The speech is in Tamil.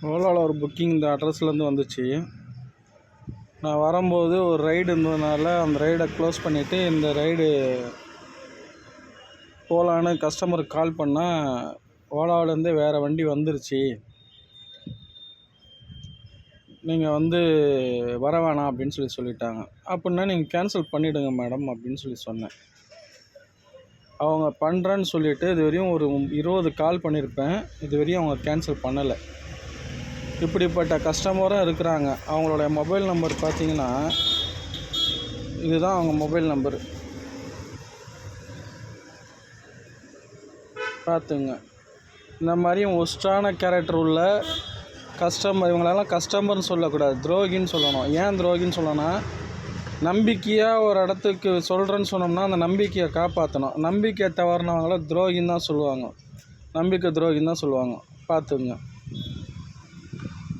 ஓலாவில் ஒரு புக்கிங் இந்த அட்ரஸ்லேருந்து வந்துச்சு. நான் வரும்போது ஒரு ரைடு இருந்ததுனால அந்த ரைடை க்ளோஸ் பண்ணிவிட்டு இந்த ரைடு போகலான்னு கஸ்டமருக்கு கால் பண்ணால் ஓலாவிலேருந்தே வேறு வண்டி வந்துருச்சு, நீங்கள் வர வேணாம் அப்படின்னு சொல்லிட்டாங்க. அப்படின்னா நீங்கள் கேன்சல் பண்ணிவிடுங்க மேடம் அப்படின்னு சொன்னேன். அவங்க பண்ணுறேன்னு சொல்லிவிட்டு இது வரையும் ஒரு 20 கால் பண்ணியிருப்பேன். இது வரையும் அவங்க கேன்சல் பண்ணலை. இப்படிப்பட்ட கஸ்டமரும் இருக்கிறாங்க. அவங்களுடைய மொபைல் நம்பர் பார்த்தீங்கன்னா இதுதான் அவங்க மொபைல் நம்பர், பார்த்துங்க. இந்த மாதிரியும் ஒஸ்ட்டான கேரக்டர் உள்ள கஸ்டமர், இவங்களெல்லாம் கஸ்டமர்னு சொல்லக்கூடாது, துரோகின்னு சொல்லணும். ஏன் துரோகின்னு சொல்லணும்னா, நம்பிக்கையாக ஒரு இடத்துக்கு சொல்கிறேன்னு சொன்னோம்னா அந்த நம்பிக்கையை காப்பாற்றணும். நம்பிக்கையை தவறினவங்கள துரோகின்னு தான் சொல்லுவாங்க, நம்பிக்கை துரோகின்னு தான் சொல்லுவாங்க, பார்த்துங்க.